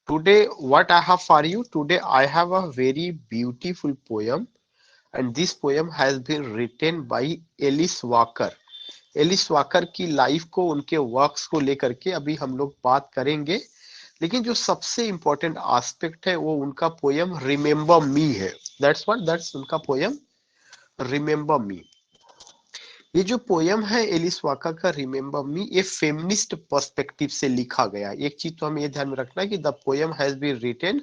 Today, what I have for you today, I have a very beautiful poem, and this poem has been written by Alice Walker. Alice Walker की life को, उनके works को लेकर के अभी हम लोग बात करेंगे, लेकिन जो सबसे इंपॉर्टेंट एस्पेक्ट है वो उनका पोयम रिमेम्बर मी है। दैट्स उनका पोयम रिमेम्बर मी। ये जो पोयम है एलिस वाका का रिमेम्बर मी, ये फेमिनिस्ट पर्सपेक्टिव से लिखा गया। एक चीज तो हमें ये ध्यान में रखना है कि the poem has been written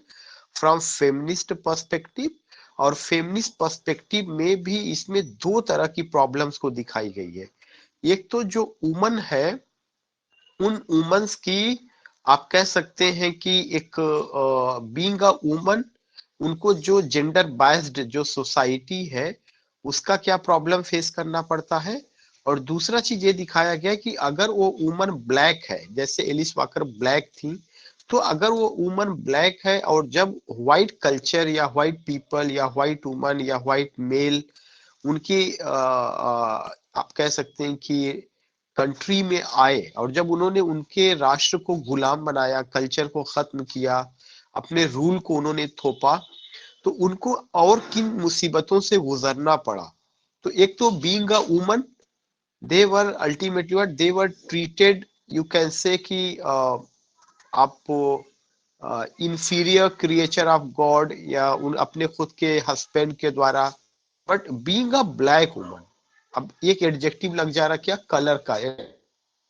from feminist perspective, और फेमिनिस्ट पर्सपेक्टिव में भी इसमें दो तरह की प्रॉब्लम्स को दिखाई गई है। एक तो जो वुमन है, उन वुमेन्स की आप कह सकते हैं कि एक बीइंग अ वुमन, उनको जो जेंडर बायस्ड जो सोसाइटी है उसका क्या प्रॉब्लम फेस करना पड़ता है। और दूसरा चीज ये दिखाया गया कि अगर वो वुमन ब्लैक है, जैसे एलिस वाकर ब्लैक थी, तो अगर वो वुमन ब्लैक है और जब व्हाइट कल्चर या व्हाइट पीपल या व्हाइट वुमन या व्हाइट मेल उनकी आप कह सकते हैं कि कंट्री में आए, और जब उन्होंने उनके राष्ट्र को गुलाम बनाया, कल्चर को खत्म किया, अपने रूल को उन्होंने थोपा, तो उनको और किन मुसीबतों से गुजरना पड़ा। तो एक तो being a woman, they were ultimately what they were treated, you can से कि आप इंफीरियर क्रिएचर ऑफ गॉड, या उन अपने खुद के हस्बैंड के द्वारा। But being a black woman, अब एक एडजेक्टिव लग जा रहा क्या, कलर का,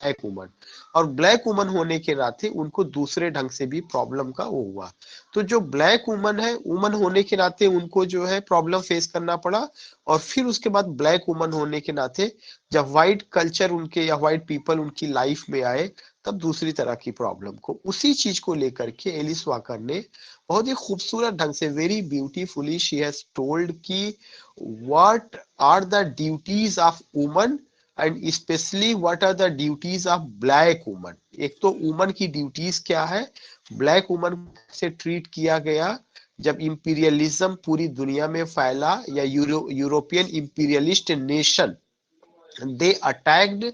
ब्लैक वुमन, और ब्लैक वुमन होने के नाते उनको दूसरे ढंग से भी प्रॉब्लम का वो हुआ। तो जो ब्लैक वुमन है, वुमन होने के नाते उनको जो है प्रॉब्लम फेस करना पड़ा, और फिर उसके बाद ब्लैक वुमन होने के नाते जब व्हाइट कल्चर उनके या व्हाइट पीपल उनकी लाइफ में आए, तब दूसरी तरह की प्रॉब्लम को, उसी चीज को लेकर के एलिस वाकर ने बहुत ही खूबसूरत ढंग से, very beautifully she has told कि what are the duties of woman and specially what are the duties of black woman. एक तो वुमन की ड्यूटीज क्या है, ब्लैक वुमन से ट्रीट किया गया जब इंपीरियलिज्म पूरी दुनिया में फैला, या European imperialist nation, they attacked,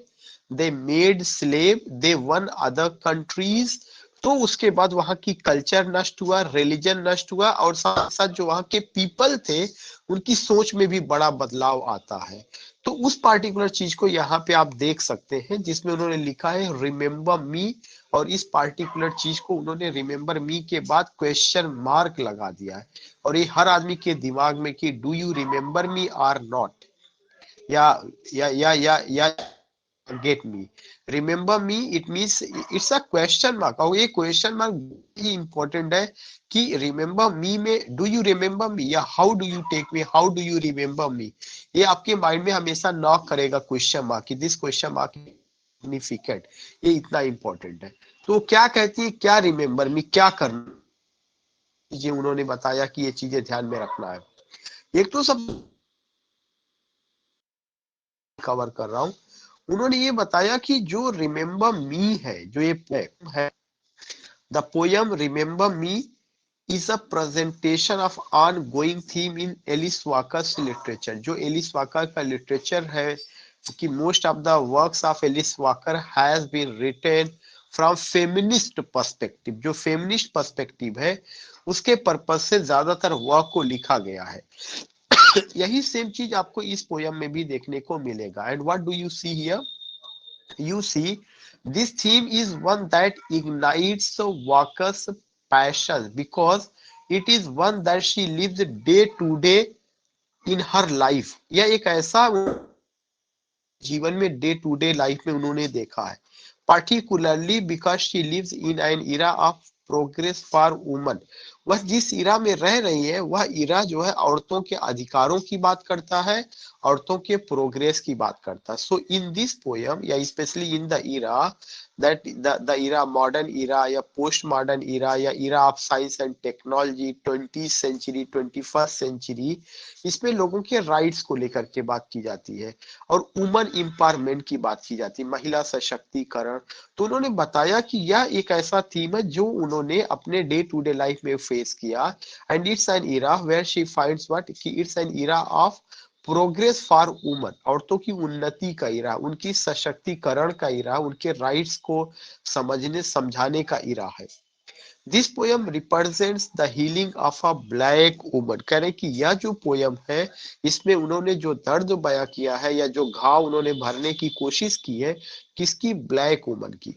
they made slave, they won other countries। तो उसके बाद वहां की कल्चर नष्ट हुआ, रिलीजन नष्ट हुआ, और साथ साथ जो वहां के पीपल थे उनकी सोच में भी बड़ा बदलाव आता है। तो उस पार्टिकुलर चीज को यहाँ पे आप देख सकते हैं, जिसमें उन्होंने लिखा है रिमेम्बर मी, और इस पार्टिकुलर चीज को उन्होंने रिमेम्बर मी के बाद क्वेश्चन मार्क लगा दिया है। और ये हर आदमी के दिमाग में कि do you remember me or not, या या get me. Remember me it means it's a question mark, और ये क्वेश्चन मार्क ही इंपॉर्टेंट है कि रिमेम्बर मी में डू यू रिमेम्बर मी, या how do you take me, how do you remember me, ये आपके माइंड में हमेशा नॉक करेगा क्वेश्चन मार्क कि दिस क्वेश्चन मार्क सिग्निफिकेंट, ये इतना इंपॉर्टेंट है। तो क्या कहती है, क्या रिमेम्बर मी, क्या करना, ये उन्होंने बताया कि ये चीजें ध्यान में रखना है। एक तो सब कवर कर रहा हूं, उन्होंने ये बताया कि जो रिमेम्बर मी है, जो ये है, the poem remember me is a presentation of on going theme in Alice Walker's literature. जो एलिस वाकर का लिटरेचर है, कि most of the works of Alice Walker has been written from feminist perspective, जो feminist perspective है उसके purpose से ज्यादातर work को लिखा गया है। यही सेम चीज आपको इस पोयम में भी देखने को मिलेगा। And what do you see here, you see, this theme is one that ignites Walker's passion, because it is one that she lives day to day in her life। यह एक ऐसा जीवन में डे टू डे लाइफ में उन्होंने देखा है, particularly because she lives in an era of progress for women। वह जिस इरा में रह रही है, वह इरा जो है औरतों के अधिकारों की बात करता है, औरतों के प्रोग्रेस की बात करता है। सो इन दिस पोयम, या specially in the era, that the era modern era या post modern era of science and technology, 20th century, 21st century, इसमें लोगों के राइट्स को लेकर के बात की जाती है, और वुमन एम्पावरमेंट की बात की जाती है, महिला सशक्तिकरण। तो उन्होंने बताया कि यह एक ऐसा थीम है जो उन्होंने अपने डे टू डे लाइफ में फेस किया, and it's an era where she finds what, कि it's an era of progress for woman, औरतों की उन्नति का इरा, उनकी सशक्तिकरण का इरा, उनके राइट्स को समझने समझाने का इरा है। This poem represents the healing of a black woman. कह रहे कि यह जो पोयम है इसमें उन्होंने जो दर्द बयां किया है या जो घाव उन्होंने भरने की कोशिश की है, किसकी? ब्लैक वुमन की।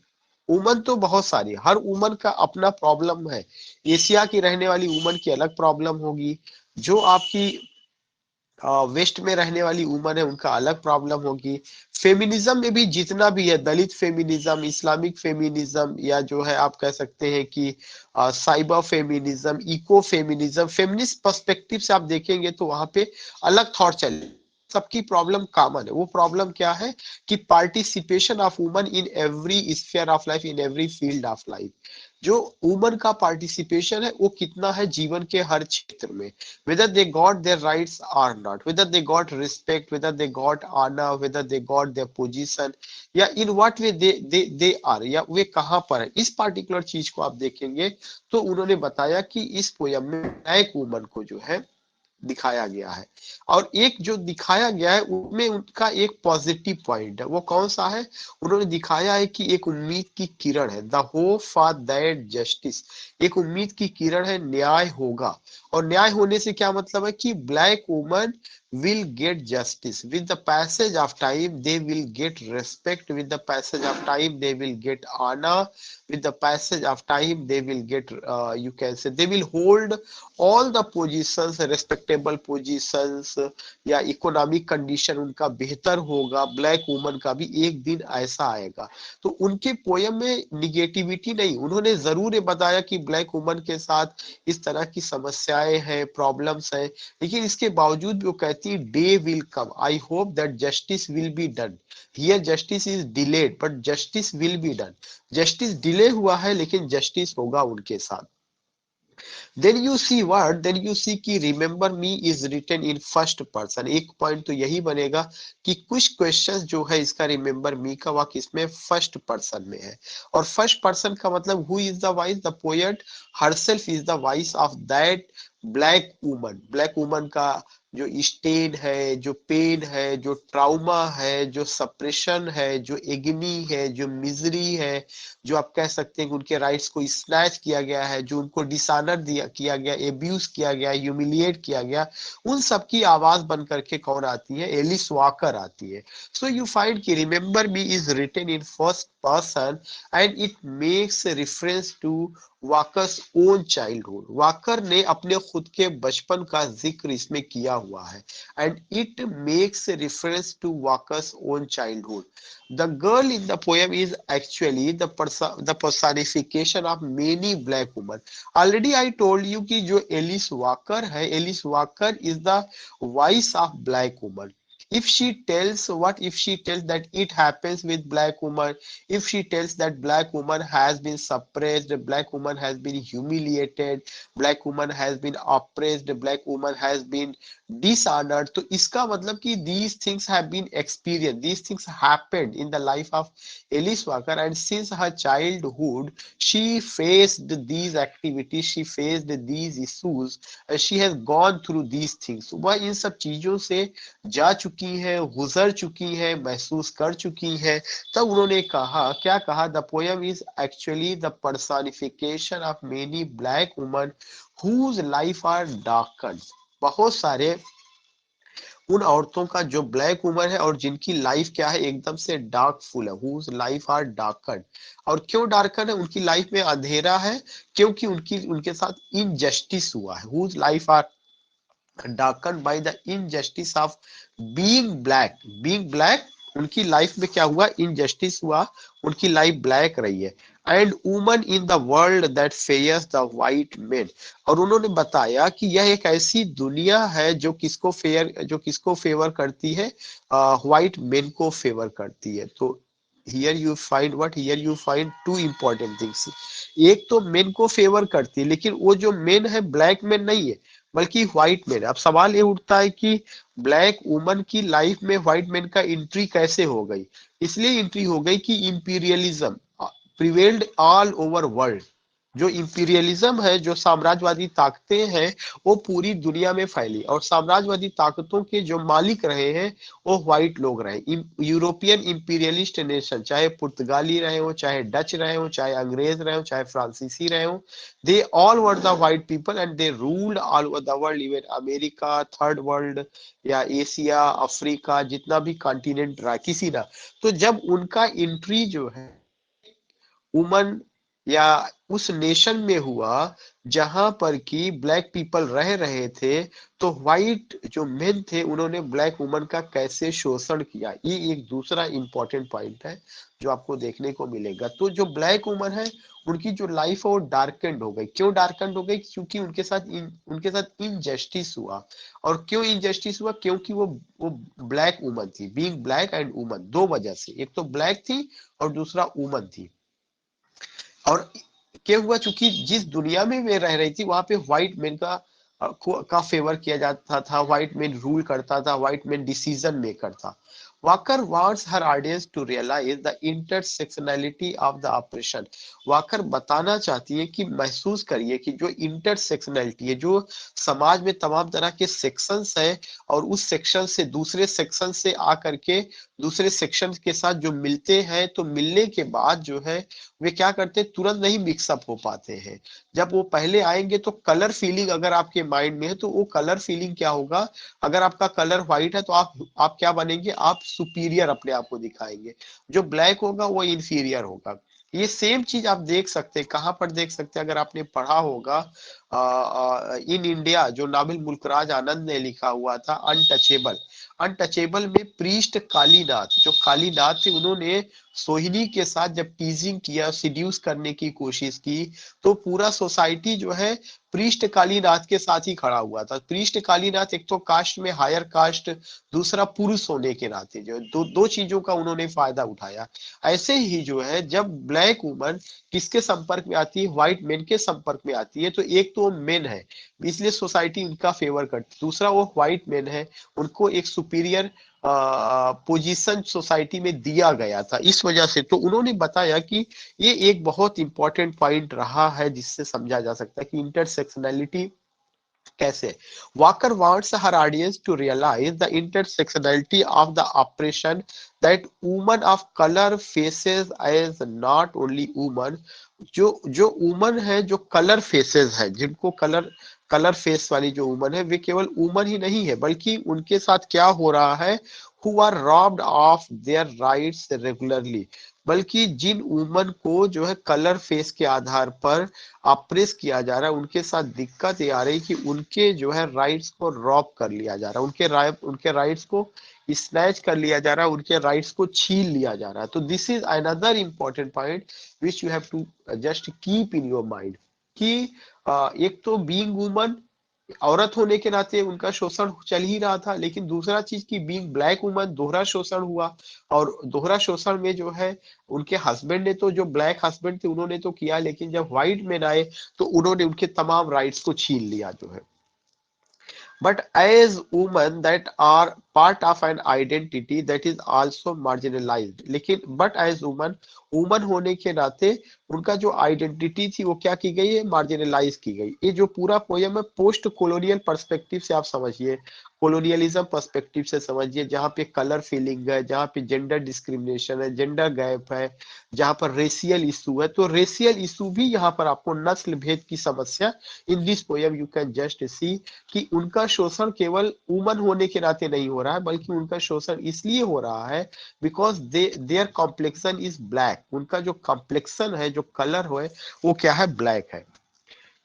वुमन तो बहुत सारी, हर वुमन का अपना प्रॉब्लम है। एशिया की रहने वाली वुमन की अलग प्रॉब्लम होगी, जो आपकी वेस्ट में रहने वाली वुमन है उनका अलग प्रॉब्लम होगी। फेमिनिज्म में भी जितना भी है, दलित फेमिनिज्म, इस्लामिक फेमिनिज्म, या जो है आप कह सकते हैं कि cyber feminism, eco feminism, feminist perspective से आप देखेंगे तो वहां पे अलग थॉट चले। सबकी प्रॉब्लम कॉमन है। वो प्रॉब्लम क्या है कि participation of woman in every sphere of life, in every field of life. जो वुमन का पार्टिसिपेशन है वो कितना है जीवन के हर क्षेत्र में, whether they got their rights or not, whether they got respect, whether they got honor, whether they got their position, या in what way they are, या वे कहाँ पर है। इस पार्टिकुलर चीज को आप देखेंगे तो उन्होंने बताया कि इस पोयम में ब्लैक वुमन को जो है दिखाया गया है। और एक जो दिखाया गया है उनमें उनका एक पॉजिटिव पॉइंट है। वो कौन सा है? उन्होंने दिखाया है कि एक उम्मीद की किरण है, the hope for that justice. एक उम्मीद की किरण है, न्याय होगा। और न्याय होने से क्या मतलब है कि black woman will get justice with the passage of time, they will get respect with the passage of time, they will get honor with the passage of time, they will get you can say they will hold all the positions, respectable positions, या economic condition उनका बेहतर होगा। Black woman का भी एक दिन ऐसा आएगा। तो उनके पोयम में निगेटिविटी नहीं, उन्होंने जरूर ये बताया कि ब्लैक वुमन के साथ इस तरह की समस्याएं हैं, प्रॉब्लम्स हैं, लेकिन इसके बावजूद भी वो कहती है day will come, I hope that justice will be done. Here justice is delayed but justice will be done. Justice delay हुआ है लेकिन जस्टिस होगा उनके साथ। Then you see word, then you see कि remember me is written in first person. एक point तो यही बनेगा कि कुछ क्वेश्चंस जो है इसका रिमेंबर मी का वाक्य इसमें फर्स्ट पर्सन में है। और फर्स्ट पर्सन का मतलब who is the voice? The poet herself is the voice of that black woman. Black woman का जो स्टेन है, जो पेन है, जो ट्राउमा है, जो सप्रेशन है, जो एग्नी है, जो मिजरी है, जो आप कह सकते हैं कि उनके राइट्स को स्नैच किया गया है, जो उनको डिसऑनर दिया किया गया, एब्यूज किया गया, ह्यूमिलिएट किया गया, उन सब की आवाज बन करके कौन आती है? एलिस वॉकर आती है। सो यू फाइंड कि remember me is written in first person and it makes reference to Walker's own childhood. Walker ने अपने खुद के बचपन का जिक्र इसमें किया हुआ है। And it makes reference to Walker's own childhood. The girl in the poem is actually the personification of many black women. Already I told you कि जो एलिस वॉकर है, Alice Walker is the voice of black woman. If she tells, what if she tells that it happens with black woman, if she tells that black woman has been suppressed, black woman has been humiliated, black woman has been oppressed, black woman has been dishonored, तो इसका मतलब कि these things have been experienced, these things happened in the life of Alice Walker, and since her childhood she faced these activities, she faced these issues, she has gone through these things। वह इन सब चीजों से जा चुकी है, गुजर चुकी है, महसूस कर चुकी है। तब उन्होंने कहा, क्या कहा? The poem is actually the personification of many black woman whose life are darken. बहुत सारे उन औरतों का जो ब्लैक वुमन है और जिनकी लाइफ क्या है? एकदम से डार्क फुल है। Whose life are darken. और क्यों डार्कन है? उनकी लाइफ में अंधेरा है क्योंकि उनके साथ इनजस्टिस हुआ है। Whose life are darkened by the injustice of being black। उनकी लाइफ में क्या हुआ? इनजस्टिस हुआ, उनकी लाइफ ब्लैक रही है। And woman in the world that fares the white men. और उन्होंने बताया कि यह एक ऐसी दुनिया है जो किसको फेवर करती है? व्हाइट मेन को फेवर करती है। तो here you find what? Here you find two important things. एक तो मेन को फेवर करती है, लेकिन वो जो मेन है ब्लैक मेन नहीं है बल्कि व्हाइट मैन। अब सवाल ये उठता है कि ब्लैक वुमन की लाइफ में व्हाइट मैन का एंट्री कैसे हो गई? इसलिए एंट्री हो गई कि imperialism prevailed all over world. जो इंपीरियलिज्म है, जो साम्राज्यवादी ताकतें हैं, वो पूरी दुनिया में फैली, और साम्राज्यवादी ताकतों के जो मालिक रहे हैं वो व्हाइट लोग रहे। यूरोपियन इंपीरियलिस्ट नेशन, चाहे पुर्तगाली रहे हो, चाहे डच रहे हो, चाहे अंग्रेज रहे हो, चाहे फ्रांसीसी रहे हो, they all were the white people and they ruled all over the world, even America, third world या एशिया, अफ्रीका, जितना भी कॉन्टिनेंट रहा किसी ना। तो जब उनका एंट्री जो है वुमन या उस नेशन में हुआ जहां पर कि ब्लैक पीपल रह रहे थे, तो व्हाइट जो मेन थे उन्होंने ब्लैक वुमन का कैसे शोषण किया, ये एक दूसरा इंपॉर्टेंट पॉइंट है जो आपको देखने को मिलेगा। तो जो ब्लैक वुमन है उनकी जो लाइफ है वो डार्केंड हो गई। क्यों डार्केंड हो गई? क्योंकि उनके साथ इनजस्टिस हुआ। और क्यों इनजस्टिस हुआ? क्योंकि वो ब्लैक वुमन थी, बीइंग ब्लैक एंड वुमन, दो वजह से, एक तो ब्लैक थी और दूसरा वुमन थी। और क्या हुआ, चूंकि जिस दुनिया में वे रह रही थी वहां पे व्हाइट मैन का फेवर किया जाता था, व्हाइट मैन रूल करता था, व्हाइट मैन डिसीजन मेकर था। Walker wants her audience to realize the intersectionality of the oppression। Walker बताना चाहती है कि महसूस करिए कि जो इंटरसेक्शनैलिटी है, जो समाज में तमाम तरह के सेक्शंस है, और उस सेक्शन से दूसरे सेक्शन से आकर के दूसरे सेक्शन के साथ जो मिलते हैं, तो मिलने के बाद जो है वे क्या करते हैं, तुरंत नहीं मिक्सअप हो पाते हैं। जब वो पहले आएंगे तो कलर फीलिंग अगर आपके माइंड में है तो वो कलर फीलिंग क्या होगा, अगर आपका कलर व्हाइट है तो आप क्या बनेंगे, आप सुपीरियर अपने आप को दिखाएंगे। जो ब्लैक होगा वो इंफीरियर होगा। ये सेम चीज आप देख सकते हैं, कहां पर देख सकते हैं, अगर आपने पढ़ा होगा इन इंडिया, जो नाबिल मुल्कराज आनंद ने लिखा हुआ था अनटचेबल। अनटचेबल में प्रीस्ट कालीनाथ, जो कालीनाथ थे, उन्होंने सोहिनी के साथ जब टीजिंग किया, सिड्यूस करने की कोशिश की, तो पूरा सोसाइटी जो है प्रीस्ट कालीनाथ के साथ ही खड़ा हुआ था। प्रीस्ट कालीनाथ एक तो कास्ट में हायर कास्ट, दूसरा पुरुष होने के नाते जो दो दो चीजों का उन्होंने फायदा उठाया। ऐसे ही जो है जब ब्लैक वुमन किसके संपर्क में आती है, व्हाइट मेन के संपर्क में आती है, तो एक तो मेन है इसलिए सोसाइटी उनका फेवर करती, दूसरा वो व्हाइट मेन है, उनको एक सुपीरियर पोजीशन सोसाइटी में दिया गया था। इस वजह से तो उन्होंने बताया कि ये एक बहुत इंपॉर्टेंट पॉइंट रहा है जिससे समझा जा सकता है कि इंटरसेक्शनैलिटी कैसे। Walker wants her audience to realize the intersectionality of the oppression that women of color faces as not only women। जो जो वुमन है, जो कलर फेसेस है, जिनको कलर कलर फेस वाली जो वुमन है, वे केवल वुमन ही नहीं है, बल्कि उनके साथ क्या हो रहा है, who are robbed of their rights regularly. बल्कि जिन वुमन को जो है कलर फेस के आधार पर अप्रेस किया जा रहा है, उनके साथ दिक्कत ये आ रही कि उनके जो है राइट्स को रॉब कर लिया जा रहा है, उनके राइट्स को स्नैच कर लिया जा रहा है, उनके राइट्स को छीन लिया जा रहा है। तो this is another important point which you have to just keep in your mind कि एक तो बीइंग वुमन, औरत होने के नाते उनका शोषण चल ही रहा था, लेकिन दूसरा चीज की बीइंग ब्लैक वुमन दोहरा शोषण हुआ। और दोहरा शोषण में जो है उनके हस्बैंड ने तो, जो ब्लैक हस्बैंड थे उन्होंने तो किया, लेकिन जब व्हाइट मैन आए तो उन्होंने उनके तमाम राइट्स को छीन लिया जो है। But as women that are part of an identity that is also marginalized। लेकिन but as woman होने के नाते उनका जो आइडेंटिटी थी वो क्या की गई है, मार्जिनलाइज की गई। ये जो पूरा पोयम है पोस्ट कॉलोनियल पर्सपेक्टिव से आप समझिए, कॉलोनियलिज्म पर्सपेक्टिव से समझिए, जहाँ पे कलर फीलिंग है, जहाँ पे जेंडर डिस्क्रिमिनेशन है, जेंडर गैप है, जहाँ पर रेशियल इशू है, तो रेशियल इशू भी यहाँ पर आपको नस्ल भेद की समस्या इन this poem you can just see कि उनका शोषण केवल वुमन होने के नाते नहीं हो रहा है, बल्कि उनका शोषण इसलिए हो रहा है because their complexion is black. उनका जो कॉम्प्लेक्शन है, जो कलर है, वो क्या है, ब्लैक है।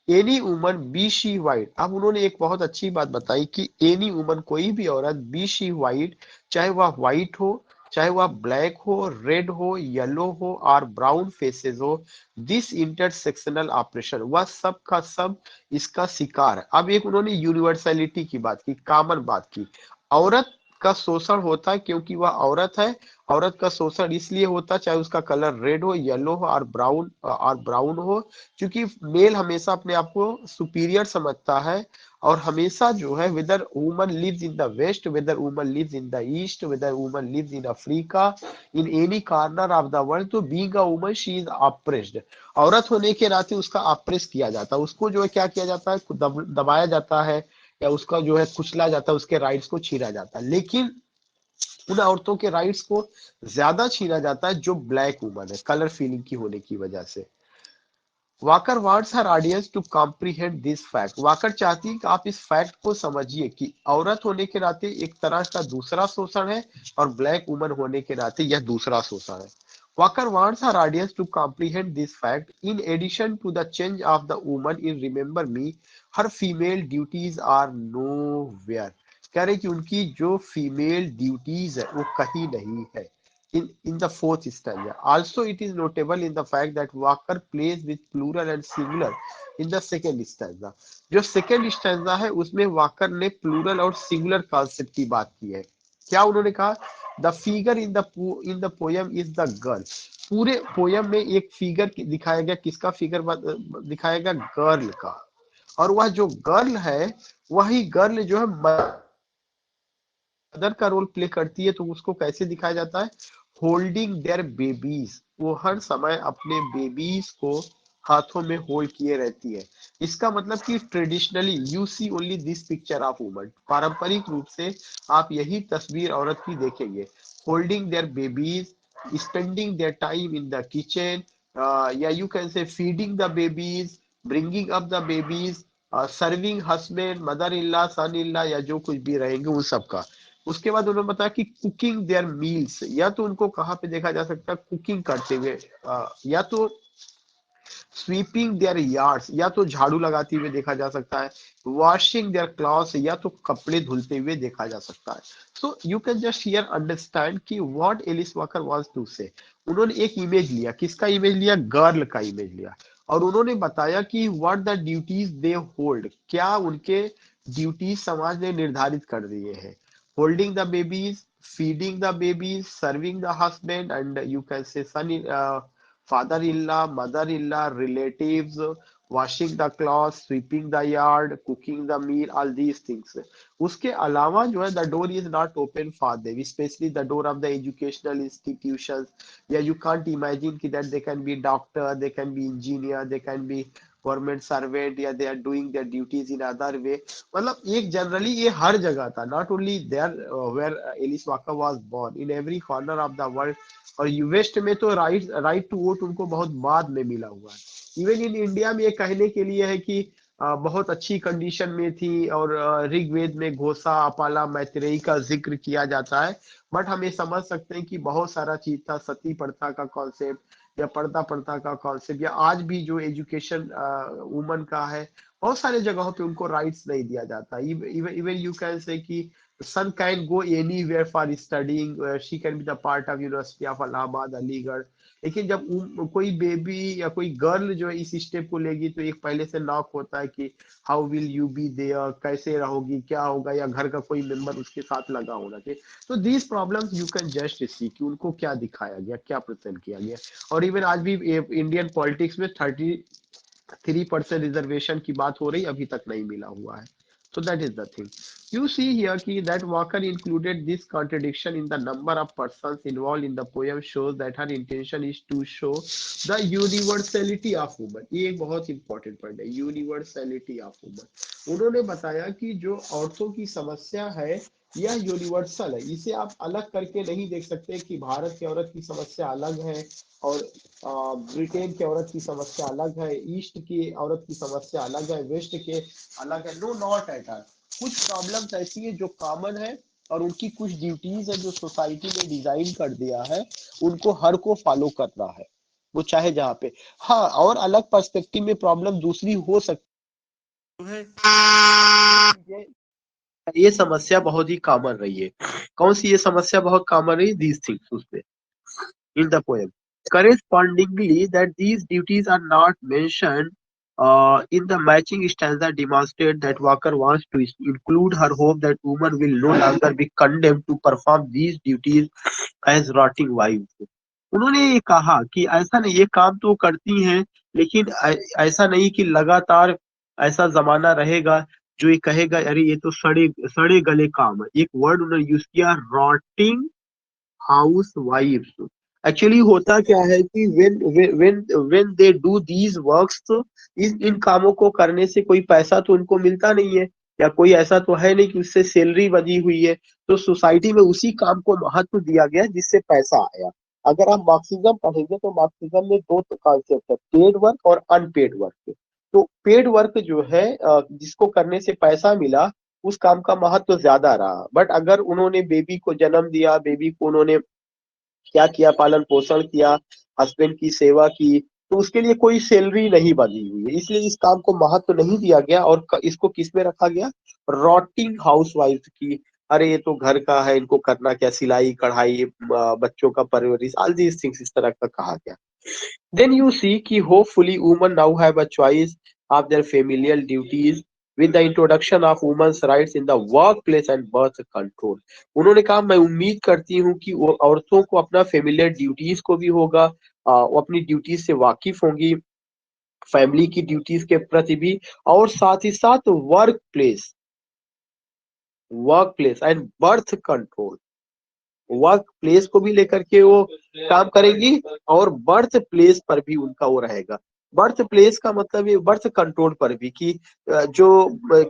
Any woman be she white. अब उन्होंने एक बहुत अच्छी बात बताई कि एनी वुमन, कोई भी औरत, बी शी वाइट, चाहे वह व्हाइट हो, चाहे वह ब्लैक हो, रेड हो, येलो हो और ब्राउन फेसेस हो, दिस इंटरसेक्शनल ऑपरेशन, वह सब का सब इसका शिकार है। अब एक उन्होंने यूनिवर्सलिटी की बात की, कॉमन बात की, औरत का शोषण होता है क्योंकि वह औरत है, औरत का शोषण इसलिए होता, चाहे उसका कलर रेड हो, येलो हो और ब्राउन हो, क्योंकि मेल हमेशा अपने आप को सुपीरियर समझता है। और हमेशा जो है, whether woman lives in the west, whether woman lives in the east, whether woman lives in Africa, in any corner of the world, तो being a woman she is oppressed. औरत होने के नाते उसका अप्रेस किया जाता है, उसको जो है क्या किया जाता है, दबाया जाता है, या उसका जो है कुचला जाता है, उसके राइट्स को छीना जाता है। लेकिन उन औरतों के राइट्स को ज्यादा छीना जाता है जो ब्लैक वुमन है, कलर फीलिंग की होने की वजह से। Walker wants her audience to comprehend this fact. Walker चाहती है कि आप इस फैक्ट को समझिए कि औरत होने के नाते एक तरह का दूसरा शोषण है, और ब्लैक वुमन होने के नाते यह दूसरा शोषण है। Walker wants her audience to comprehend this fact. In addition to the change of the woman in Remember Me, her female duties are nowhere. कह रहे कि उनकी जो फीमेल ड्यूटीज है वो कहीं नहीं है। In the fourth stanza. Also, it is notable in the fact that Walker plays with plural and singular in the second stanza. जो second stanza है उसमें Walker ने plural और singular concept की बात की है। क्या उन्होंने कहा, the figure in the poem is the girl. पूरे पोयम में एक फिगर दिखाया गया, किसका फिगर दिखाया गया, गर्ल का। और वह जो गर्ल है, वही गर्ल जो है मदर का रोल प्ले करती है। तो उसको कैसे दिखाया जाता है, होल्डिंग देयर बेबीज, वो हर समय अपने बेबीज को हाथों में होल्ड किए रहती है। इसका मतलब कि traditionally you see only this picture of woman, पारंपरिक रूप से आप यही तस्वीर औरत की देखेंगे, holding their babies, spending their time in the kitchen, या you can say feeding the babies, bringing up the babies, serving husband, mother in law, son in law, या जो कुछ भी रहेंगे उन सब का। उसके बाद उन्होंने बताया कि कुकिंग देयर मील्स, या तो उनको कहाँ पे देखा जा सकता है, कुकिंग करते हुए, या तो स्वीपिंग देयर यार्ड्स, या तो झाड़ू लगाते हुए देखा जा सकता है, वॉशिंग देयर क्लॉथ्स, या तो कपड़े धुलते हुए देखा जा सकता है। So you can just here understand कि what Alice Walker wants to say. उन्होंने एक इमेज लिया, किसका इमेज लिया, गर्ल का इमेज लिया, और उन्होंने बताया कि what the duties they hold, क्या उनके ड्यूटीज समाज ने निर्धारित कर दिए हैं। Holding the babies, feeding the babies, serving the husband, and you can say father-in-law, mother-in-law, relatives, washing the clothes, sweeping the yard, cooking the meal, all these things. उसके अलावा जो है, the door is not open for them, especially the door of the educational institutions. Yeah, you can't imagine that they can be doctor, they can be engineer, they can be government servant, या they are doing their duties in other way. मतलब एक generally ये हर जगह था, not only there where Alice Walker was born, in every corner of the world. और west में तो राइट टू वोट उनको बहुत बाद में मिला हुआ है। इवन इन इंडिया में ये कहने के लिए है कि बहुत अच्छी कंडीशन में थी, और ऋग्वेद में घोषा, अपाला, मैत्रेयी का जिक्र किया जाता है। बट हम ये समझ सकते हैं कि बहुत सारा चीज था, सती प्रथा का कॉन्सेप्ट, या पर्दा प्रथा का कॉन्सेप्ट, या आज भी जो एजुकेशन वुमन का है, बहुत सारे जगहों पे उनको राइट्स नहीं दिया जाता। इवन यू कैन से कि son can go anywhere for studying, she can be the part of University of Allahabad, Aligarh. लेकिन जब कोई बेबी या कोई गर्ल जो है इस स्टेप को लेगी, तो एक पहले से नॉक होता है कि how will you be there, कैसे रहोगी, क्या होगा, या घर का कोई मेंबर उसके साथ लगा होना चाहिए। तो these problems you can just see कि उनको क्या दिखाया गया, क्या प्रेजेंट किया गया। और इवन आज भी इंडियन पॉलिटिक्स में 33% रिजर्वेशन की बात हो रही, अभी तक नहीं मिला हुआ है। So that is the thing. You see here that Walker included this contradiction in the number of persons involved in the poem shows that her intention is to show the universality of woman. ये एक बहुत important point है, universality of woman. उन्होंने बताया कि जो औरतों की समस्या है यह यूनिवर्सल है, इसे आप अलग करके नहीं देख सकते कि भारत की औरत की समस्या अलग है और ब्रिटेन की औरत की समस्या अलग है, ईस्ट की औरत की समस्या अलग है, वेस्ट के अलग है। No, not at all. कुछ प्रॉब्लम्स ऐसी है जो कॉमन है, और उनकी कुछ ड्यूटीज है जो सोसाइटी ने डिजाइन कर दिया है, उनको हर को फॉलो करना है, वो चाहे जहाँ पे। हाँ, और अलग पर्सपेक्टिव में प्रॉब्लम दूसरी हो सकती है, ये समस्या बहुत ही कॉमन रही है। कौन सी ये समस्या बहुत कॉमन रही, दीज थिंग्स उसपे in the poem. Correspondingly, that these duties are not mentioned In the matching stanza demonstrate that Walker wants to include her hope that women will no longer be condemned to perform these duties as rotting wives. उन्होंने ये कहा कि ऐसा नहीं, ये काम तो करती हैं, लेकिन ऐसा नहीं कि लगातार ऐसा जमाना रहेगा जो ये कहेगा अरे ये तो सड़े सड़े गले काम है। एक वर्ड उन्होंने यूज किया, रॉटिंग हाउस वाइफ। एक्चुअली होता क्या है कि when they do these works, इन कामों को करने से कोई पैसा तो उनको मिलता नहीं है, या कोई ऐसा तो है नहीं कि उससे सैलरी बनी हुई है। तो सोसाइटी में उसी काम को महत्व दिया गया जिससे पैसा आया। अगर आप मार्क्सिज्म पढ़ेंगे तो मार्क्सिज्म में दो कॉन्सेप्ट है, पेड वर्क और अनपेड वर्क। तो पेड वर्क जो है जिसको करने से पैसा मिला, उस काम का महत्व ज्यादा रहा। बट अगर उन्होंने बेबी को जन्म दिया, बेबी को उन्होंने क्या किया, पालन पोषण किया, हस्बैंड की सेवा की, तो उसके लिए कोई सैलरी नहीं बनी हुई है, इसलिए इस काम को महत्व नहीं दिया गया। और इसको किस में रखा गया, रॉटिंग हाउस वाइफ की। अरे ये तो घर का है, इनको करना क्या, सिलाई कढ़ाई, बच्चों का परवरिश, ऑल दीज थिंग्स इस तरह का कहा गया। Then you see कि hopefully women now have a choice of their familial duties with the introduction of women's rights in the workplace and birth control। उन्होंने कहा मैं उम्मीद करती हूँ कि वो औरतों को अपना फेमिलियर ड्यूटीज को भी होगा, वो अपनी ड्यूटीज से वाकिफ होंगी, फैमिली की ड्यूटीज के प्रति भी, और साथ ही साथ work place and birth control, work place को भी लेकर के वो काम करेंगी, और बर्थ प्लेस पर भी उनका वो रहेगा। बर्थ प्लेस का मतलब ये बर्थ कंट्रोल पर भी कि जो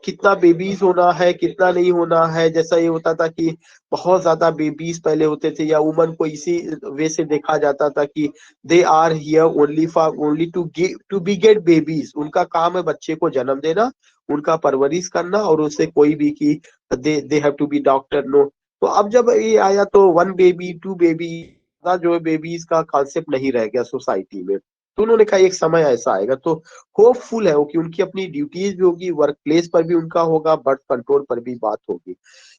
कितना बेबीज होना है, कितना नहीं होना है। जैसा ये होता था कि बहुत ज्यादा बेबीज पहले होते थे, या वुमन को इसी वे से देखा जाता था कि they are here only for only to be get babies. उनका काम है बच्चे को जन्म देना, उनका परवरिश करना, और उससे कोई भी कि they have to be doctor, no. तो अब जब ये आया तो वन बेबी टू बेबी का जो है बेबीज का कॉन्सेप्ट नहीं रह गया सोसाइटी में। तो उन्होंने कहा एक समय ऐसा आएगा, तो होपफुल है वो कि उनकी अपनी ड्यूटीज भी होगी, वर्क प्लेस पर भी उनका होगा, बर्थ कंट्रोल पर भी बात होगी।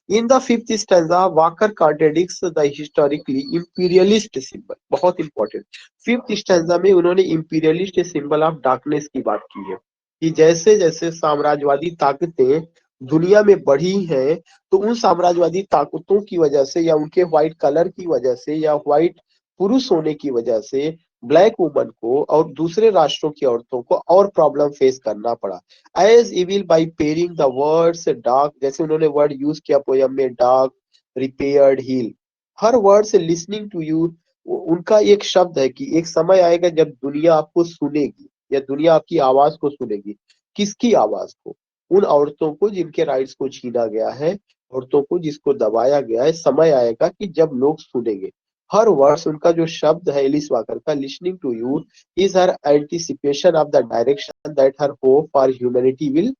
In the fifth stanza walker contradicts the historically imperialist symbol. बहुत इंपॉर्टेंट, फिफ्थ स्टैंजा में उन्होंने इंपीरियलिस्ट सिंबल ऑफ डार्कनेस की बात की है कि जैसे जैसे साम्राज्यवादी ताकतें दुनिया में बढ़ी हैं, तो उन साम्राज्यवादी ताकतों की वजह से, या उनके व्हाइट कलर की वजह से, या व्हाइट पुरुष होने की वजह से ब्लैक वुमन को और दूसरे राष्ट्रों की औरतों को और प्रॉब्लम फेस करना पड़ा। As evil by pairing the words dark, जैसे उन्होंने वर्ड यूज किया पोयम में, डार्क, रिपेयर्ड, हील, हर वर्ड से लिसनिंग टू यू। उनका एक शब्द है कि एक समय आएगा जब दुनिया आपको सुनेगी, या दुनिया आपकी आवाज को सुनेगी। किसकी आवाज को, उन औरतों को जिनके राइट्स को छीना गया है, औरतों को जिसको दबाया गया है। समय आएगा कि जब लोग सुनेंगे। हर वर्ड्स, उनका जो शब्द है एलिस वाकर का, listening to you is her anticipation of the direction that her hope for humanity will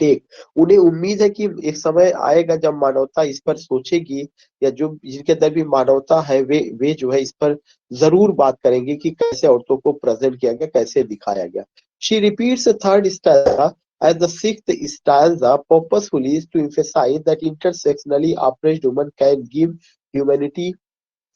take. उन्हें उम्मीद है कि एक समय आएगा जब मानवता इस पर सोचेगी, या जो जिनके अंदर भी मानवता है वे जो है इस पर जरूर बात करेंगे कि कैसे औरतों को प्रेजेंट किया गया, कैसे दिखाया गया। She repeats third stanza as the sixth stanza purposefully is to emphasize that intersectionally oppressed women can give humanity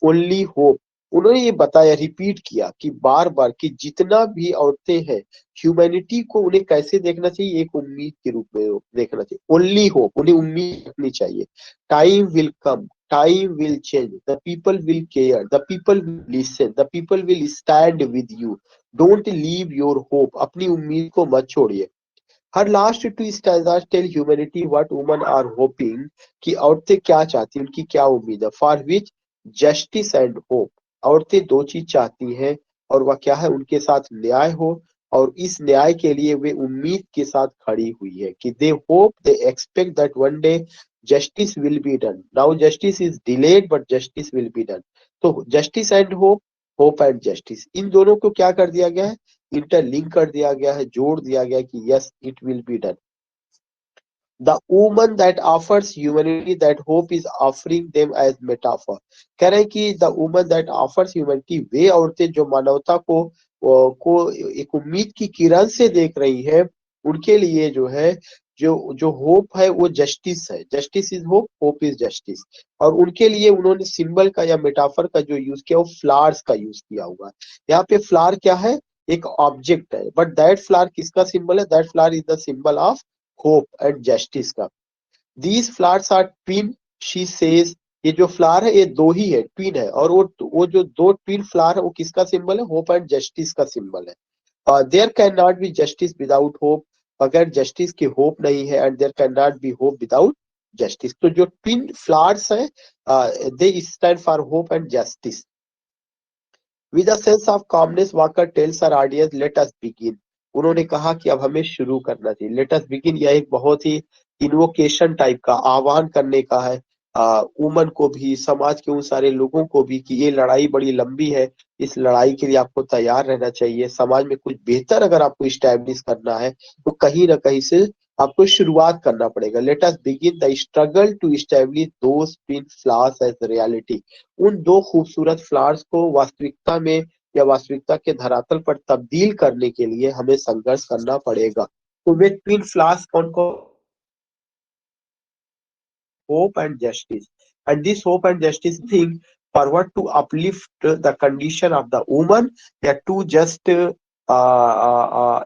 only hope. उन्होंने ये बताया, रिपीट किया कि बार बार कि जितना भी औरतें हैं, ह्यूमैनिटी को उन्हें कैसे देखना चाहिए, एक उम्मीद के रूप में देखना चाहिए। ओनली होप, उन्हें उम्मीद रखनी चाहिए। Time will come, time will change, the people will care, the people will listen, the people will stand with you, don't leave your hope, अपनी उम्मीद को मत छोड़िए। हर last two stanzas tell humanity what women are hoping, कि औरतें क्या चाहती हैं, उनकी क्या उम्मीद है। For which justice and hope, औरतें दो चीज चाहती हैं, और वह क्या है, उनके साथ न्याय हो, और इस न्याय के लिए वे उम्मीद के साथ खड़ी हुई है कि they hope, they expect that one day justice will be done. Now justice is delayed but justice will be done. तो justice and hope, hope and justice, इन दोनों को क्या कर दिया गया है, इंटरलिंक कर दिया गया है, जोड़ दिया गया कि yes it will be done. The woman that offers humanity that hope is offering them as metaphor। कह रहे हैं कि the woman that offers humanity, वे औरतें जो मानवता को एक उम्मीद की किरण से देख रही है, उनके लिए जो है, जो जो होप है वो जस्टिस है। Justice is hope, hope is justice. और उनके लिए उन्होंने सिंबल का या मेटाफर का जो यूज किया, वो फ्लावर्स का यूज किया हुआ है। यहाँ पे फ्लावर क्या है, एक ऑब्जेक्ट है, बट दैट फ्लावर किसका सिंबल है? That flower is the symbol of hope and justice का। These flowers are twin, she says. ये जो फ्लावर है ये दो ही है, ट्विन है, और वो जो दो ट्विन फ्लावर है वो किसका सिंबल है? होप एंड जस्टिस का सिंबल है। There can not be justice without hope, अगर जस्टिस की होप नहीं है, and there can not be hope without justice. तो जो ट्विन फ्लावर्स है they stand for hope and justice. With a sense of calmness Walker tells our audience let us begin. उन्होंने कहा कि अब हमें शुरू करना चाहिए। लेट अस बिगिन यह एक बहुत ही इन्वोकेशन टाइप का आह्वान करने का है वुमन को भी, समाज के उन सारे लोगों को भी, कि ये लड़ाई बड़ी लंबी है, इस लड़ाई के लिए आपको तैयार रहना चाहिए। समाज में कुछ बेहतर अगर आपको इस्टेब्लिश करना है तो कहीं ना कहीं से आपको शुरुआत करना पड़ेगा। Let us begin the struggle to establish those twin flowers as reality. उन दो खूबसूरत फ्लावर्स को वास्तविकता में या वास्तविकता के धरातल पर तब्दील करने के लिए हमें संघर्ष करना पड़ेगा। तो वे ट्विन फ्लावर्स कौन कौन? hope and justice. And this hope and justice thing forward to uplift the condition of the woman, या to just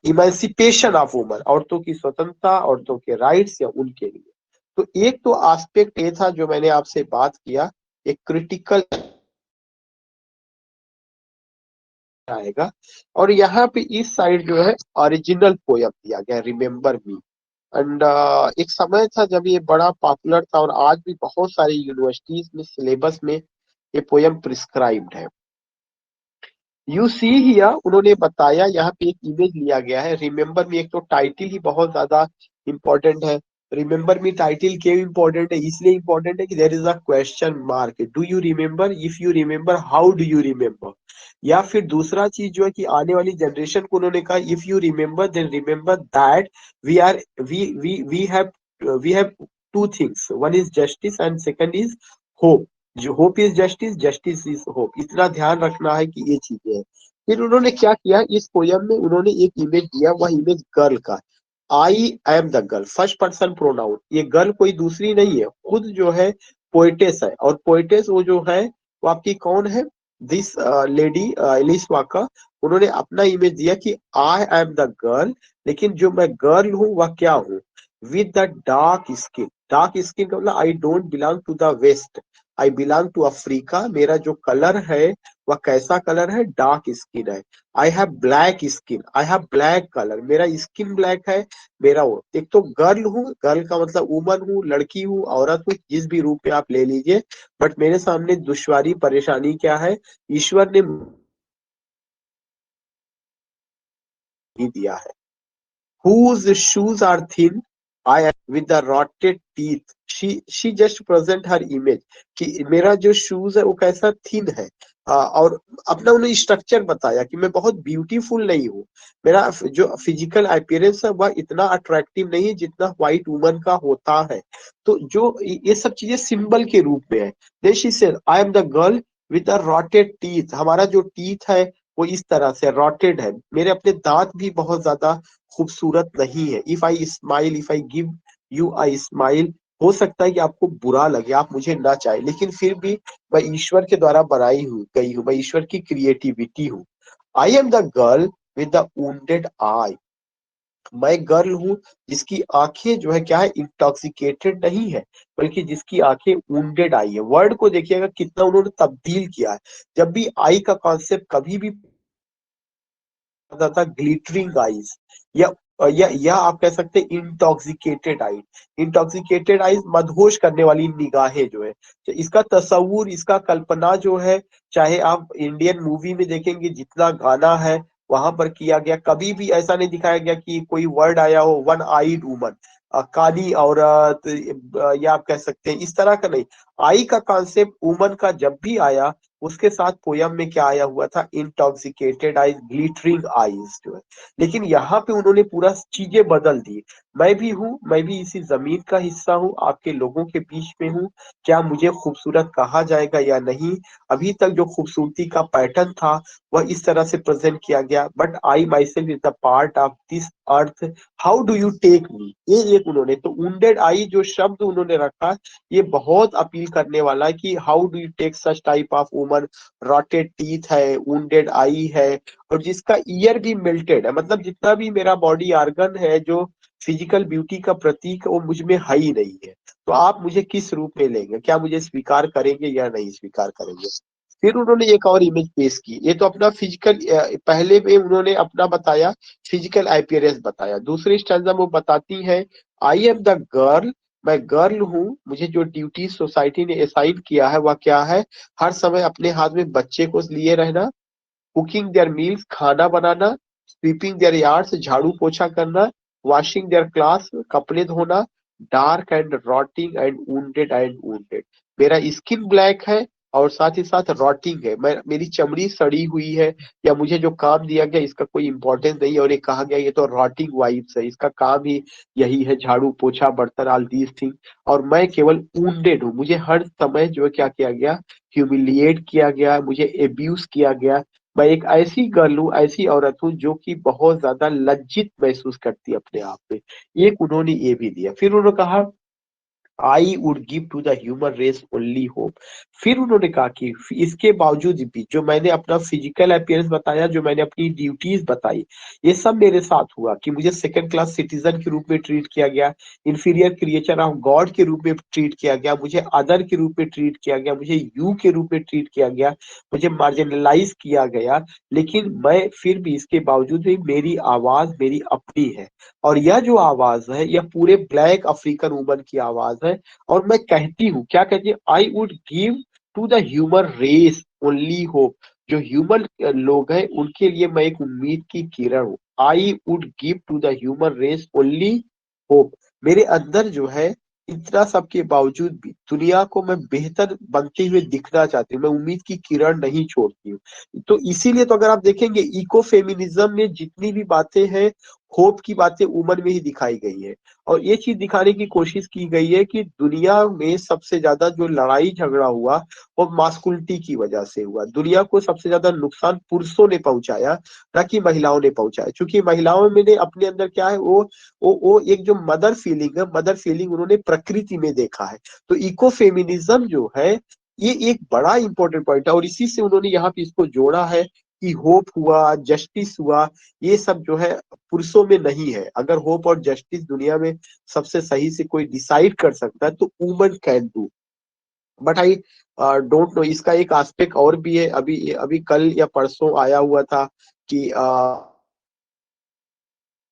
emancipation of woman, औरतों की स्वतंत्रता, औरतों के राइट्स या उनके लिए। तो एक तो एस्पेक्ट ये था जो मैंने आपसे बात किया, एक क्रिटिकल आएगा। और यहाँ पे इस साइड जो है ओरिजिनल पोयम दिया गया, रिमेम्बर मी। एंड एक समय था जब ये बड़ा पॉपुलर था, और आज भी बहुत सारी यूनिवर्सिटीज में सिलेबस में ये पोयम प्रिस्क्राइब्ड है। यू सी हियर, उन्होंने बताया, यहाँ पे एक इमेज लिया गया है। रिमेम्बर मी, एक तो टाइटल ही बहुत ज्यादा इंपॉर्टेंट है। रिमेम्बर मी टाइटल क्यों इंपॉर्टेंट है? इसलिए इंपॉर्टेंट है कि there is a question mark, do you remember? If you remember, how do you remember? या फिर दूसरा चीज जो है कि आने वाली जनरेशन को उन्होंने कहा, if you remember then remember that we are we have two things, one is justice and second is hope. जो hope is justice, justice is hope, इतना ध्यान रखना है कि ये चीजें हैं। फिर उन्होंने क्या किया, इस पोयम में उन्होंने एक इमेज दिया, वह इमेज गर्ल का। आई am the girl, first person pronoun. ये गर्ल कोई दूसरी नहीं है, खुद जो है पोइटेस है। और पोइटेस वो जो है वो आपकी कौन है? This lady Alice Walker. उन्होंने अपना इमेज दिया कि आई एम द गर्ल, लेकिन जो मैं गर्ल हूँ वह क्या हूँ? With the dark skin. Dark skin का मतलब I don't belong to the west, I belong to Africa. मेरा जो कलर है वह कैसा कलर है? डार्क स्किन है। I have black skin, I have black colour, मेरा स्किन ब्लैक है। मेरा वो एक तो गर्ल हूँ, गर्ल का मतलब वुमन हूँ, लड़की हूँ, औरत हूँ, जिस भी रूप में आप ले लीजिए। बट मेरे सामने दुश्वारी परेशानी क्या है? ईश्वर ने ही दिया है। Whose shoes are thin, I am with the rotted teeth. She just present her image कि मेरा जो शूज है वो कैसा थिन है। और अपना उन्होंने स्ट्रक्चर बताया कि मैं बहुत ब्यूटीफुल नहीं हूँ, मेरा जो फिजिकल अपीयरेंस है वह इतना अट्रैक्टिव नहीं है जितना व्हाइट वुमन का होता है। तो जो ये सब चीजें सिंबल के रूप में है। Then she said I am the girl with the rotted teeth. हमारा जो टीथ है वो इस तरह से रॉटेड है, मेरे अपने दांत भी बहुत ज्यादा खूबसूरत नहीं है। If I smile, if I give you I smile, हो सकता है कि आपको बुरा लगे, आप मुझे ना चाहे, लेकिन फिर भी मैं ईश्वर के द्वारा बनाई हुई गई हूँ, मैं ईश्वर की क्रिएटिविटी हूँ। I am the girl with the wounded eye. मैं गर्ल हूँ जिसकी आंखें जो है क्या है? इंटॉक्सिकेटेड नहीं है, बल्कि जिसकी आंखें वुंडेड आई है। वर्ड को देखिएगा कितना उन्होंने तब्दील किया है। जब भी आई का कॉन्सेप्ट कभी भी था ग्लिटरिंग आईज, या या आप कह सकते हैं इंटॉक्सिकेटेड आई। इंटॉक्सिकेटेड आईज, मदहोश करने वाली निगाहें जो है। तो इसका तस्वुर, इसका कल्पना जो है, चाहे आप इंडियन मूवी में देखेंगे जितना गाना है वहां पर किया गया, कभी भी ऐसा नहीं दिखाया गया कि कोई वर्ड आया हो वन आईड वुमन, काली औरत, या आप कह सकते हैं इस तरह का नहीं। आई का कॉन्सेप्ट वुमन का जब भी आया, उसके साथ पोयम में क्या आया हुआ था? इंटॉक्सिकेटेड आईज, ग्लिटरिंग आईज जो है। लेकिन यहाँ पे उन्होंने पूरा चीजें बदल दी। मैं भी हूँ, मैं भी इसी जमीन का हिस्सा हूँ, आपके लोगों के बीच में हूँ। क्या मुझे खूबसूरत कहा जाएगा या नहीं? अभी तक जो खूबसूरती का पैटर्न था वह इस तरह से प्रेजेंट किया गया, but I myself is the part of this earth, how do you take me? ये एक उन्होंने तो वुंडेड आई जो शब्द उन्होंने रखा, ये बहुत अपील करने वाला है कि how do you take such type of woman, rotted teeth है, वुंडेड आई है, और जिसका ईयर भी मेल्टेड है, मतलब जितना भी मेरा बॉडी ऑर्गन है जो फिजिकल ब्यूटी का प्रतीक वो मुझ में है ही नहीं है। तो आप मुझे किस रूप में लेंगे? क्या मुझे स्वीकार करेंगे या नहीं स्वीकार करेंगे? फिर उन्होंने एक और इमेज पेश की। ये तो अपना फिजिकल, पहले में उन्होंने अपना बताया, फिजिकल अपीयरेंस बताया। दूसरी स्टैंजा में वो बताती है, आई एम द गर्ल, मैं गर्ल हूँ, मुझे जो ड्यूटी सोसाइटी ने असाइन किया है वह क्या है? हर समय अपने हाथ में बच्चे को लिए रहना, कुकिंग देयर मील्स, खाना बनाना, स्वीपिंग देयर यार्ड्स, झाड़ू पोछा करना, वॉशिंग देयर क्लॉथ्स, कपड़े धोना, dark and rotting and wounded and wounded. मेरा स्किन ब्लैक है और साथ ही साथ रॉटिंग है, मैं मेरी चमड़ी सड़ी हुई है, या मुझे जो काम दिया गया इसका कोई इंपॉर्टेंस नहीं है, और ये कहा गया ये तो रॉटिंग वाइब्स है, इसका काम ही यही है, झाड़ू पोछा बर्तन, ऑल दीज थिंग। और मैं केवल वुंडेड हूँ, मुझे हर समय जो है क्या किया गया, ह्यूमिलिएट किया गया, मुझे एब्यूज किया गया। मैं एक ऐसी गर्ल हूँ, ऐसी औरत हूँ जो कि बहुत ज्यादा लज्जित महसूस करती है अपने आप में। एक उन्होंने ये भी दिया। फिर उन्होंने कहा, I would give to the human race only hope. फिर उन्होंने कहा कि इसके बावजूद भी जो मैंने अपना फिजिकल अपीयरेंस बताया, जो मैंने अपनी ड्यूटीज बताई, ये सब मेरे साथ हुआ कि मुझे सेकंड क्लास सिटीजन के रूप में ट्रीट किया गया, इंफीरियर क्रिएचर ऑफ गॉड के रूप में ट्रीट किया गया, मुझे अदर के रूप में ट्रीट किया गया, मुझे यू के रूप में ट्रीट किया गया, मुझे मार्जिनलाइज किया गया। लेकिन मैं फिर भी, इसके बावजूद भी मेरी आवाज मेरी अपनी है, और यह जो आवाज है यह पूरे ब्लैक अफ्रीकन वुमन की आवाज है। और मैं कहती हूँ, क्या कहती है, I would give to the human race only hope. जो ह्यूमन लोग हैं उनके लिए मैं एक उम्मीद की किरण हूँ। I would give to the human race only hope. मेरे अंदर जो है, इतना सब के बावजूद भी दुनिया को मैं बेहतर बनते हुए दिखना चाहती हूँ, मैं उम्मीद की किरण नहीं छोड़ती हूँ। तो इसीलिए तो अगर आप देखेंगे इको फेमिनिज्म में जितनी भी बातें हैं, होप की बातें वुमन में ही दिखाई गई है। और ये चीज दिखाने की कोशिश की गई है कि दुनिया में सबसे ज्यादा जो लड़ाई झगड़ा हुआ वो मास्कुलिटी की वजह से हुआ। दुनिया को सबसे ज्यादा नुकसान पुरुषों ने पहुंचाया, ना कि महिलाओं ने पहुंचाया, क्योंकि महिलाओं में ने अपने अंदर क्या है, वो एक जो मदर फीलिंग है, मदर फीलिंग उन्होंने प्रकृति में देखा है। तो इको फेमिनिज्म जो है, ये एक बड़ा इंपॉर्टेंट पॉइंट है, और इसी से उन्होंने यहाँ पे इसको जोड़ा है कि होप हुआ, जस्टिस हुआ, ये सब जो है पुरुषों में नहीं है। अगर होप और जस्टिस दुनिया में सबसे सही से कोई डिसाइड कर सकता है तो woman can do. But I don't know, इसका एक एस्पेक्ट और भी है। अभी अभी कल या परसों आया हुआ था कि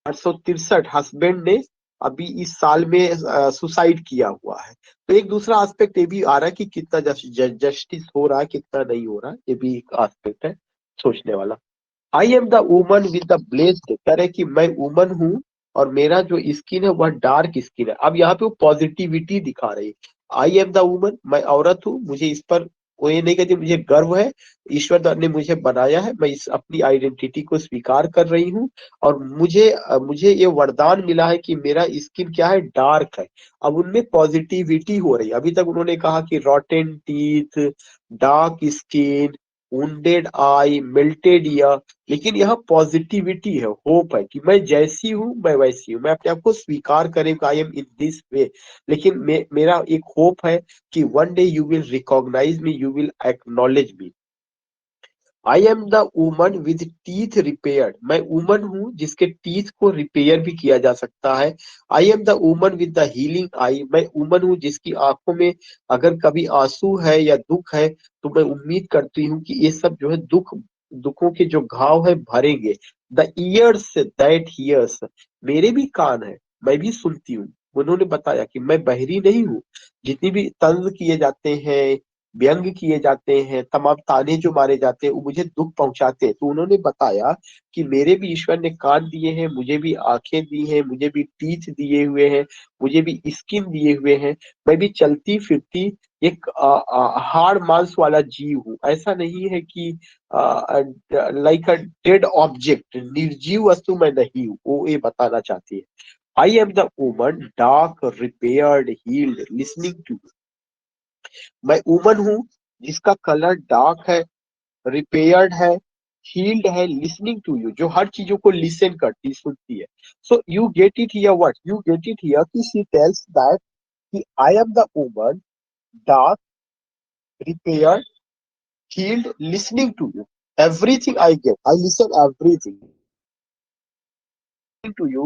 863 हस्बैंड ने अभी इस साल में सुसाइड किया हुआ है। तो एक दूसरा एस्पेक्ट ये भी आ रहा है कि कितना जस्टिस हो रहा है, कितना नहीं हो रहा है, ये भी एक एस्पेक्ट है सोचने वाला। आई am the woman with the blessed, कह रहे कि मैं वुमन हूँ और मेरा जो स्किन है वह डार्क स्किन है। अब यहाँ पे वो पॉजिटिविटी दिखा रही है। आई एम द वुमन, मैं औरत हूँ, मुझे इस पर वो ये नहीं कहती, मुझे गर्व है, ईश्वर ने मुझे बनाया है, मैं इस अपनी आइडेंटिटी को स्वीकार कर रही हूँ। और मुझे ये वरदान मिला है कि मेरा स्किन क्या है, डार्क है। अब उनमें पॉजिटिविटी हो रही है। अभी तक उन्होंने कहा कि rotten teeth, dark skin, wounded eye, melted ear, लेकिन यहाँ पॉजिटिविटी है, होप है कि मैं जैसी हूं मैं वैसी हूं, मैं अपने आप को स्वीकार करें, I am in this way. लेकिन मेरा एक होप है कि one day you will recognise me, you will acknowledge me. I am the woman with teeth repaired, मैं वुमन हूँ जिसके टीथ को रिपेयर भी किया जा सकता है। I am the woman with the healing eye, मैं वुमन हूँ जिसकी आंखों में अगर कभी आंसू है या दुख है तो मैं उम्मीद करती हूँ कि ये सब जो है दुखों के जो घाव है भरेंगे। द ईयर्स दैट हियर्स, मेरे भी कान है, मैं भी सुनती हूँ। उन्होंने बताया कि मैं बहरी नहीं हूँ। जितनी भी तंज किए जाते हैं, व्यंग किए जाते हैं, तमाम ताने जो मारे जाते हैं, वो मुझे दुख पहुंचाते हैं। तो उन्होंने बताया कि मेरे भी ईश्वर ने कान दिए हैं, मुझे भी आंखें दी हैं, मुझे भी टीथ दिए हुए हैं, मुझे भी स्किन दिए हुए हैं। मैं भी चलती फिरती एक हाड़ मांस वाला जीव हूँ। ऐसा नहीं है कि लाइक अ डेड ऑब्जेक्ट, निर्जीव वस्तु मैं नहीं हूँ, वो ये बताना चाहती है। I am the woman, dark, repaired, healed, listening to you. मैं वुमन हूँ जिसका कलर डार्क है, रिपेयर्ड है, हील्ड है, लिसनिंग टू यू, जो हर चीजों को लिसन करती सुनती है. So you get it here, what you get it here कि शी टेल्स दैट कि आई am the woman, dark, repaired, healed, listening to you. Everything I get, I listen everything to you.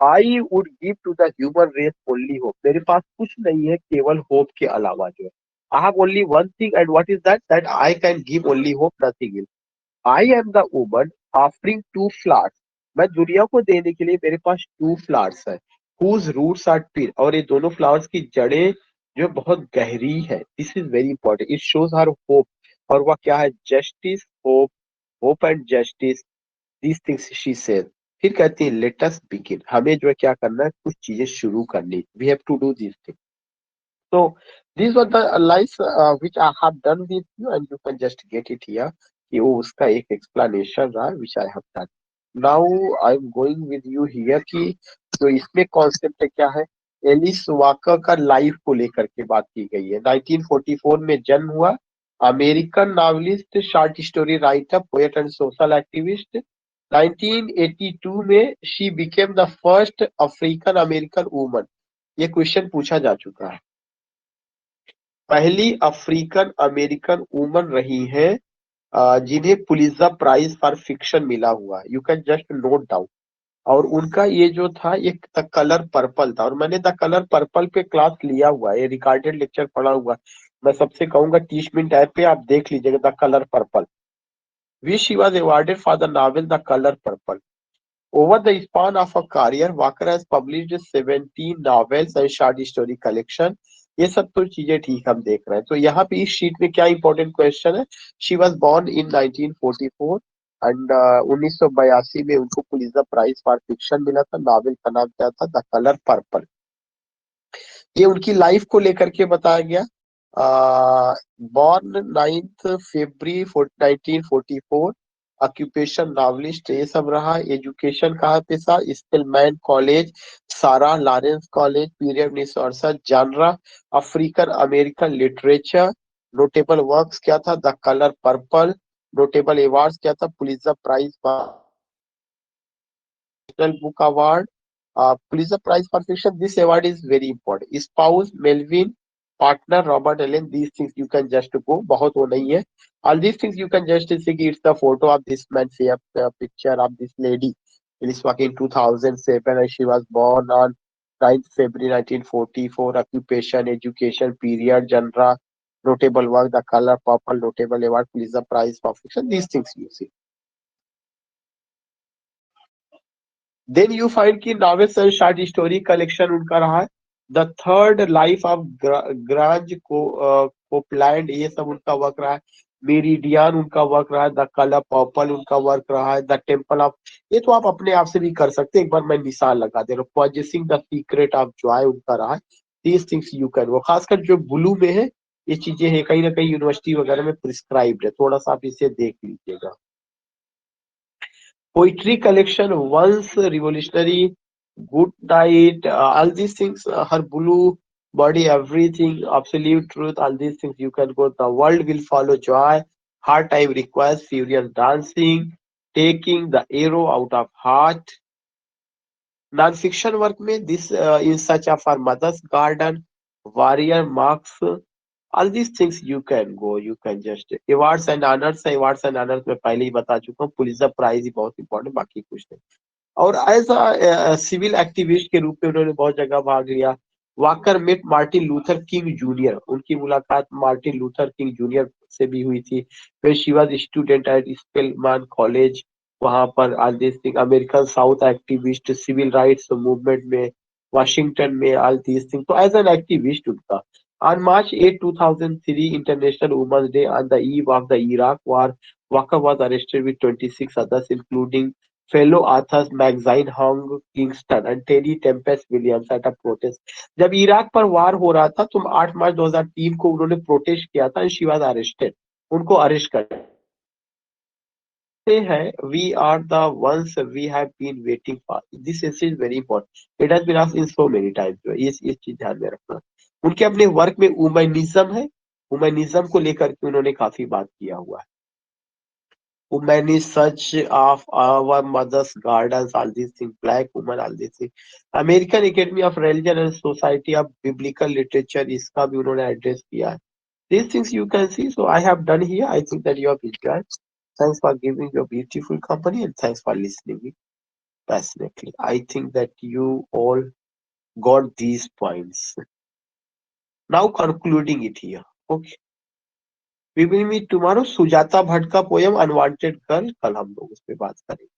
I would give to the human race only hope. मेरे पास कुछ नहीं है केवल hope के अलावा जो है. I have only one thing and what is that? That I can give only hope, nothing else. I am the woman offering two flowers. मैं दुनिया को देने के लिए मेरे पास टू फ्लावर्स है. Whose roots are deep. और ये दोनों फ्लावर्स की जड़ें जो बहुत गहरी है. This is very important. It shows her hope. और वह क्या है? Justice, hope, hope and justice. These things she says. फिर कहती है let us begin. हमें जो है क्या करना है? कुछ चीजें शुरू करनी. We have to do these things. So these were the lines which I have done with you and you can just get it here. कि वो उसका एक explanation रहा which I have done. Now I am going with you here कि जो इसमें concept क्या है? एलिस वाकर का लाइफ को लेकर के बात की गई है. 1944 में जन्म हुआ. American novelist, short story writer, poet and social activist. 1982 में she became the first African American woman. ये क्वेश्चन पूछा जा चुका है. पहली अफ्रीकन अमेरिकन वुमन रही है जिन्हें पुलित्जर प्राइज फॉर फिक्शन मिला हुआ. You can just note down. और उनका ये जो था एक द कलर पर्पल था. और मैंने द कलर पर्पल पे क्लास लिया हुआ है, ये रिकॉर्डेड लेक्चर पढ़ा हुआ है. मैं सबसे कहूंगा 30 मिनट ऐप पे आप देख लीजिएगा the Color purple. Which she was awarded for the novel the Color purple. Over the span of her career, Walker has published 17 novels and short story collection. ये सब तो चीजें ठीक हम देख रहे हैं. तो यहाँ पे इस शीट में क्या इंपॉर्टेंट क्वेश्चन है? She was born in 1944 and 1982 में उनको पुलित्जर प्राइज फॉर फिक्शन मिला था. नॉवेल का नाम क्या था? The Color purple. ये उनकी लाइफ को लेकर के बताया गया. बॉर्न 9 फरवरी 1944. ऑक्यूपेशन नॉवलिस्ट, ये सब रहा. एजुकेशन कहाँ पे था? Spelman College, Sarah Lawrence College, period 1968. Genre African American literature. Notable works क्या था? The Color Purple. Notable awards क्या था? Pulitzer Prize, book award, Pulitzer Prize for fiction. This award is very important. Spouse Melvin, partner Robert Allen. These things you can just go. बहुत वो नहीं है. All these things you can just see. It's the photo of this man. See a picture of this lady. It is in 2007 and she was born on 9th February 1944. Occupation, education, period, genre, notable work, The Color Purple, notable award, Pulitzer Prize for fiction. These things you see. Then you find की novels and short story collection उनका रहा है. The third life of Grange Copeland, ये सब उनका work रहा है. Meridian उनका वर्क रहा है. द कलर पर्पल उनका वर्क रहा है. द टेम्पल ऑफ, ये तो आप अपने आप से भी कर सकते हैं. एक बार मैं मिसाल लगा दे रहा हूँ. पॉजेसिंग द सीक्रेट ऑफ जॉय उनका रहा है. दीज थिंग्स यू कैन, वो खासकर जो ब्लू में है ये चीजें हैं, कहीं ना कहीं यूनिवर्सिटी वगैरह में प्रिस्क्राइब्ड है. थोड़ा सा आप इसे देख लीजिएगा. Poetry collection, once revolutionary, good night, all these things, her blue body, everything, absolute truth, all these things you can go. The world will follow joy. Hard time requires furious dancing, taking the arrow out of heart. Non-fiction work में this in search of our mother's garden, warrior marks. All these things you can go, you can just awards and honors है. awards and honors मैं पहले ही बता चुका हूँ. Pulitzer prize ही बहुत important, बाकी कुछ नहीं. और एज अ सिविल एक्टिविस्ट के रूप में उन्होंने बहुत जगह भाग लिया. Walker met Martin Luther King junior, उनकी मुलाकात मार्टिन लूथर किंग जूनियर से भी हुई थी. फिर she was student at Spelman college, वहां पर all this thing. American south activist, civil rights movement में वाशिंगटन में, ऑल दिस थिंग. तो एज एन एक्टिविस्ट उनका. On March 8, 2003, International Women's Day, on the eve of the Iraq War, Walker was arrested with 26 others, including fellow authors Magazine Hong Kingston and Terry Tempest Williams at a protest. जब Iraq पर वार हो रहा था तो 8 मार्च 2003 को उन्होंने protest किया था. शी वाज अरेस्टेड, उनको अरेस्ट कर है we are the ones we have been waiting for, this is very important, it has been asked in so many times, ये चीज ध्यान में रखना। उनके अपने वर्क में वुमेनिज्म है, वुमेनिज्म को लेकर के उन्होंने काफी बात किया हुआ है। Women is such of our mother's gardens, all these things, black woman, all these things. American Academy of Religion and Society of Biblical Literature, इसका भी उन्होंने एड्रेस किया है। These things you can see, so I have done here. I think that you have enjoyed. Thanks for giving your beautiful company and thanks for listening me passionately. I think that you all got these points. Now concluding it here. Okay. We will meet tomorrow. Sujata Bhatt का poem unwanted girl, कल हम लोग उस पर बात करेंगे।